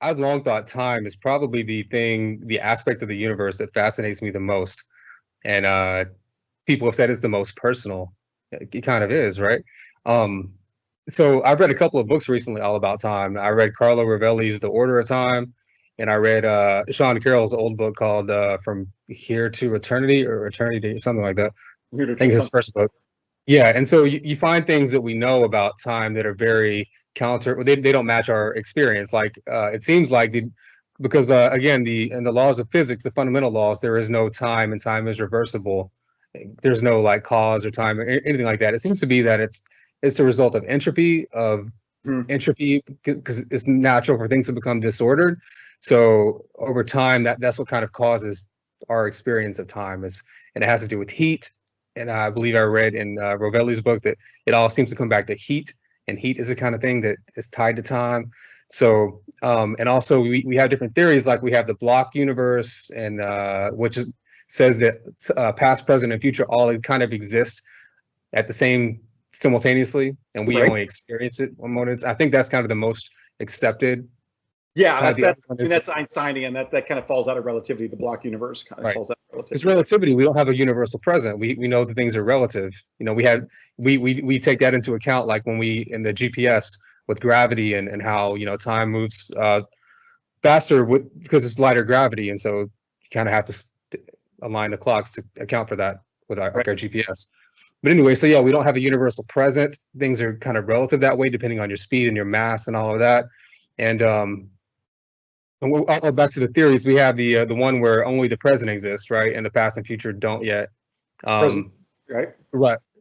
I've long thought time is probably the aspect of the universe that fascinates me the most. And people have said it's the most personal. It kind of is, right? Um, so I've read a couple of books recently all about time. I read Carlo Rovelli's The Order of Time, and I read Sean Carroll's old book called From Here to Eternity or Eternity, something like that. I think his first book. Yeah, and so you find things that we know about time that are very counter. They don't match our experience. Like it seems like because again, in the laws of physics, the fundamental laws, there is no time, and time is reversible. There's no like cause or time or anything like that. It seems to be that it's the result of entropy because it's natural for things to become disordered. So over time, that's what kind of causes our experience of time and it has to do with heat. And I believe I read in Rovelli's book that it all seems to come back to heat, and heat is the kind of thing that is tied to time. So, and also we have different theories, like we have the block universe, and says that past, present, and future all kind of exist at the same simultaneously, and we only experience it one moment. I think that's kind of the most accepted. Yeah, that's Einsteinian. That kind of falls out of relativity. The block universe kind of falls out of relativity. It's relativity. We don't have a universal present. We know that things are relative. You know, we take that into account, like when we in the GPS with gravity and how time moves faster because it's lighter gravity, and so you kind of have to align the clocks to account for that with our GPS. But anyway, so yeah, we don't have a universal present. Things are kind of relative that way, depending on your speed and your mass and all of that. And I'll back to the theories. We have the one where only the present exists, right, and the past and future don't yet. Right.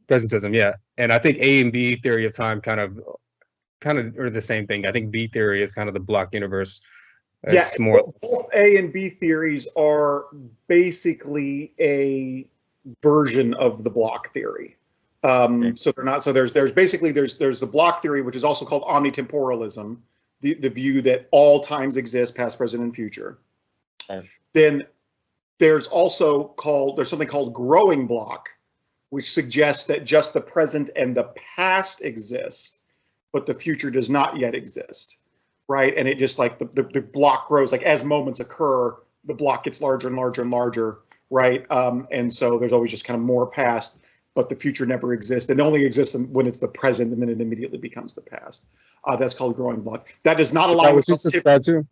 Presentism, yeah. And I think A and B theory of time kind of are the same thing. I think B theory is kind of the block universe. It's both A and B theories are basically a version of the block theory. So they're not. So there's the block theory, which is also called omnitemporalism. The view that all times exist, past, present, and future. Okay. Then there's something called growing block, which suggests that just the present and the past exist, but the future does not yet exist, right? And it just like the block grows, like as moments occur, the block gets larger and larger and larger, right? And so there's always just kind of more past, but the future never exists. It only exists when it's the present, and then it immediately becomes the past. That's called growing block. That does not align with what you subscribe to.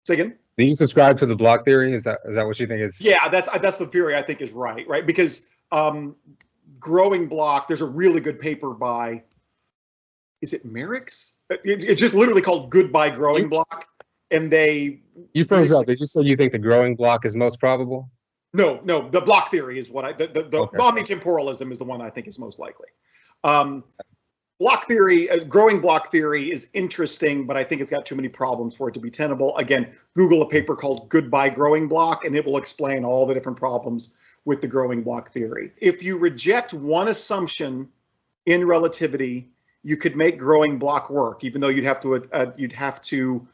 Say again? Do you subscribe to the block theory? Is that what you think is? Yeah, that's the theory I think is right? Because growing block, there's a really good paper by, is it Merrick's? It's just literally called Goodbye Growing Block, and You froze up. Did you say you think the growing block is most probable? No, the block theory is what omnitemporalism is the one I think is most likely. Block theory, growing block theory is interesting, but I think it's got too many problems for it to be tenable. Again, Google a paper called Goodbye Growing Block, and it will explain all the different problems with the growing block theory. If you reject one assumption in relativity, you could make growing block work, even though you'd have to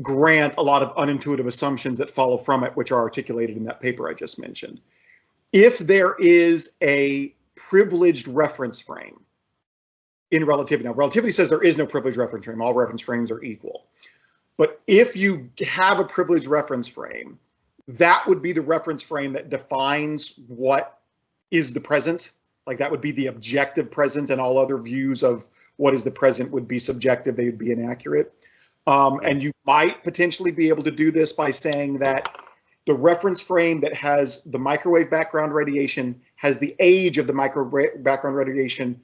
grant a lot of unintuitive assumptions that follow from it, which are articulated in that paper I just mentioned. If there is a privileged reference frame in relativity. Now, relativity says there is no privileged reference frame. All reference frames are equal. But if you have a privileged reference frame, that would be the reference frame that defines what is the present. Like that would be the objective present, and all other views of what is the present would be subjective. They would be inaccurate. And you might potentially be able to do this by saying that the reference frame that has the microwave background radiation has the age of the microwave background radiation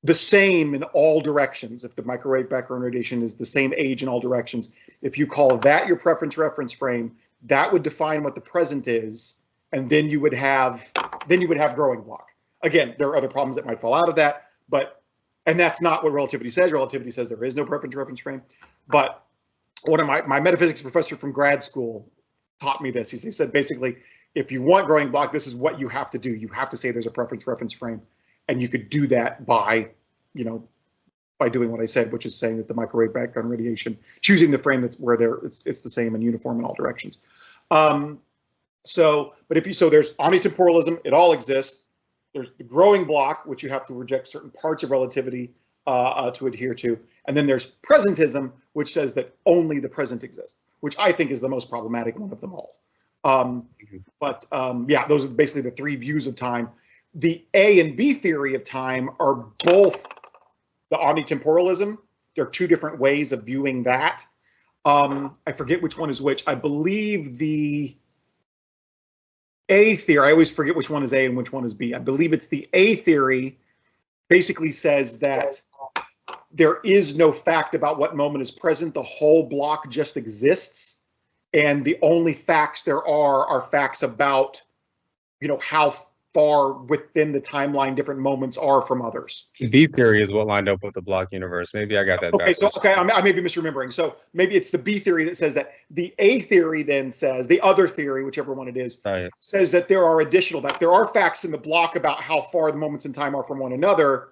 the same in all directions. If the microwave background radiation is the same age in all directions, if you call that your preference reference frame, that would define what the present is, and then you would have growing block. Again, there are other problems that might fall out of that, and that's not what relativity says. Relativity says there is no preference reference frame. But one of my metaphysics professor from grad school taught me this. He said basically, if you want growing block, this is what you have to do. You have to say there's a preference reference frame, and you could do that by, by doing what I said, which is saying that the microwave background radiation, choosing the frame that's where it's the same and uniform in all directions. So there's omnitemporalism, it all exists. There's the growing block, which you have to reject certain parts of relativity to adhere to. And then there's presentism, which says that only the present exists, which I think is the most problematic one of them all. Yeah, those are basically the three views of time. The A and B theory of time are both the omnitemporalism. There are two different ways of viewing that. I forget which one is which. I believe the A theory, I always forget which one is A and which one is B. I believe it's the A theory basically says that there is no fact about what moment is present. The whole block just exists. And the only facts there are facts about, how far within the timeline different moments are from others. B theory is what lined up with the block universe. Maybe I got that backwards. I may be misremembering. So maybe it's the B theory that says that. The A theory then says, the other theory, whichever one it is, right, says that there are facts in the block about how far the moments in time are from one another,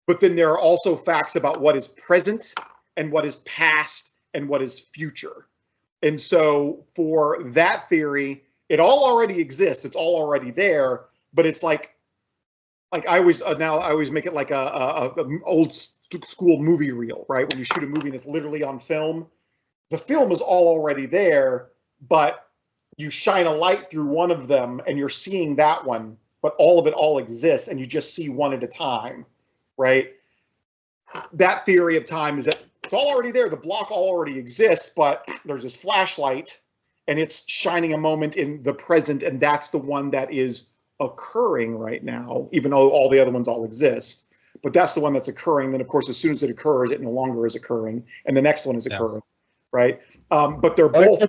but then there are also facts about what is present and what is past and what is future. And so for that theory, it all already exists. It's all already there. But it's like I always make it like a old school movie reel, right? When you shoot a movie and it's literally on film, the film is all already there, but you shine a light through one of them and you're seeing that one, but all of it all exists and you just see one at a time, right? That theory of time is that it's all already there. The block all already exists, but there's this flashlight and it's shining a moment in the present, and that's the one that is occurring right now, even though all the other ones all exist. But that's the one that's occurring. Then, of course, as soon as it occurs, it no longer is occurring, and the next one is occurring, right? But they're both.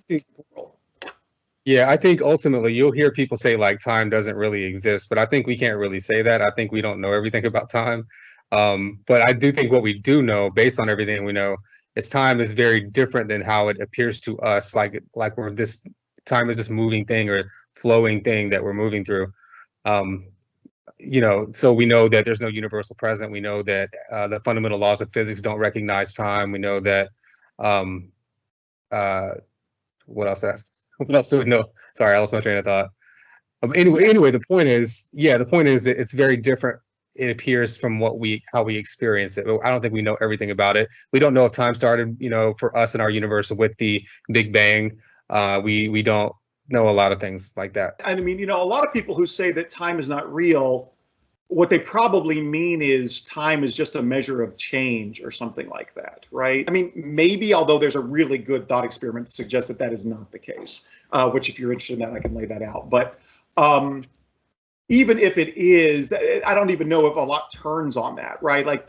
Yeah, I think ultimately you'll hear people say like time doesn't really exist, but I think we can't really say that. I think we don't know everything about time. But I do think what we do know, based on everything we know, is time is very different than how it appears to us. Like we're this time is this moving thing or flowing thing that we're moving through. So we know that there's no universal present. We know that the fundamental laws of physics don't recognize time. We know that what else do we know? Sorry, I lost my train of thought. Anyway, the point is that it's very different. It appears from how we experience it. I don't think we know everything about it. We don't know if time started, for us in our universe with the Big Bang. We don't know a lot of things like that. I mean, a lot of people who say that time is not real, what they probably mean is time is just a measure of change or something like that, right? I mean, maybe, although there's a really good thought experiment to suggest that that is not the case, which if you're interested in that, I can lay that out. But even if it is, I don't even know if a lot turns on that, right? And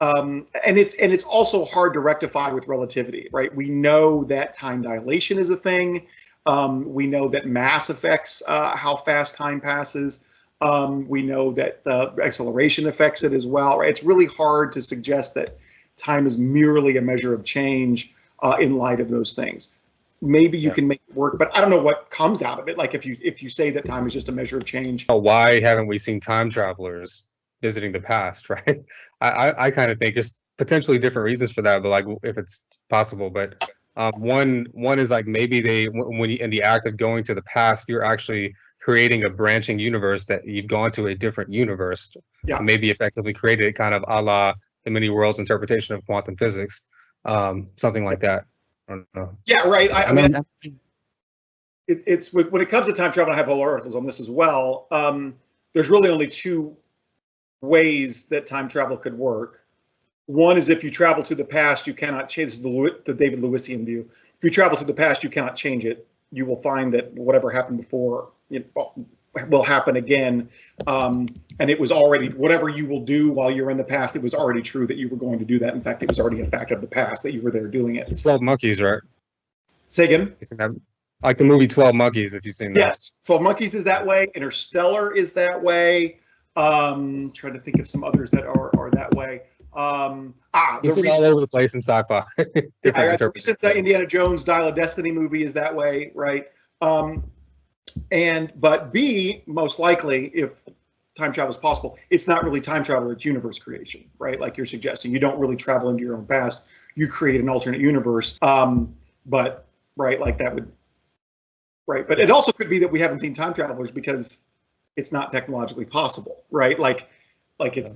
it's also hard to rectify with relativity, right? We know that time dilation is a thing. We know that mass affects how fast time passes. We know that acceleration affects it as well, right? It's really hard to suggest that time is merely a measure of change in light of those things. Maybe you can make it work, but I don't know what comes out of it. Like if you say that time is just a measure of change. Why haven't we seen time travelers visiting the past, right? I kind of think just potentially different reasons for that, but like if it's possible. But one is like maybe when you, in the act of going to the past, you're actually creating a branching universe that you've gone to a different universe. Yeah. Maybe effectively created it kind of a la the many worlds interpretation of quantum physics, something like that. I don't know. Yeah, right. I mean, it's when it comes to time travel, I have whole articles on this as well. There's really only two ways that time travel could work. One is if you travel to the past, you cannot change. This is the David Lewisian view. If you travel to the past, you cannot change it. You will find that whatever happened before will happen again. And it was already, whatever you will do while you're in the past, it was already true that you were going to do that. In fact, it was already a fact of the past that you were there doing it. 12 Monkeys, right? Say again? Like the movie 12 Monkeys, if you've seen that. Yes, 12 Monkeys is that way. Interstellar is that way. Trying to think of some others that are that way. You see all over the place in sci-fi. The recent Indiana Jones Dial of Destiny movie is that way, right? But B, most likely, if time travel is possible, it's not really time travel, it's universe creation, right? Like you're suggesting, you don't really travel into your own past, you create an alternate universe. But right, like that would, right. But it also could be that we haven't seen time travelers because it's not technologically possible, right? Like it's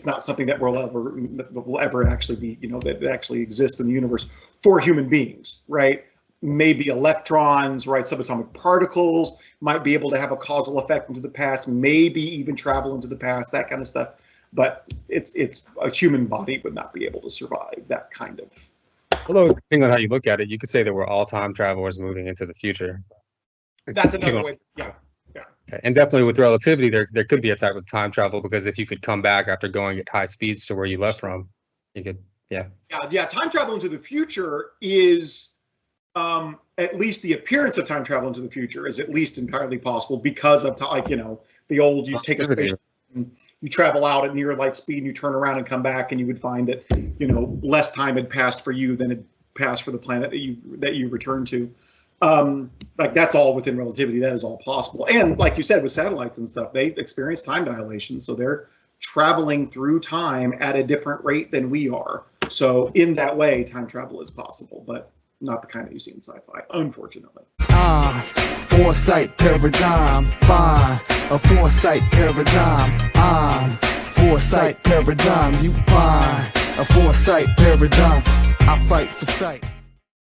not something that will ever actually be, that actually exists in the universe for human beings, right? Maybe electrons, right? Subatomic particles might be able to have a causal effect into the past, maybe even travel into the past, that kind of stuff. But it's a human body would not be able to survive that kind of. Although, depending on how you look at it, you could say that we're all time travelers moving into the future. That's another way. Yeah. And definitely with relativity, there could be a type of time travel, because if you could come back after going at high speeds to where you left from, you could, yeah. Time travel into the future is, at least the appearance of time travel into the future is at least entirely possible because of, the old, you take a space, and you travel out at near light speed and you turn around and come back and you would find that, less time had passed for you than had passed for the planet that you returned to. Like that's all within relativity. That is all possible. And like you said, with satellites and stuff, they experience time dilation. So they're traveling through time at a different rate than we are. So in that way, time travel is possible, but not the kind that you see in sci-fi, unfortunately. Foresight paradigm, fine. A foresight paradigm. Foresight paradigm, you fine. A foresight paradigm. I fight for sight.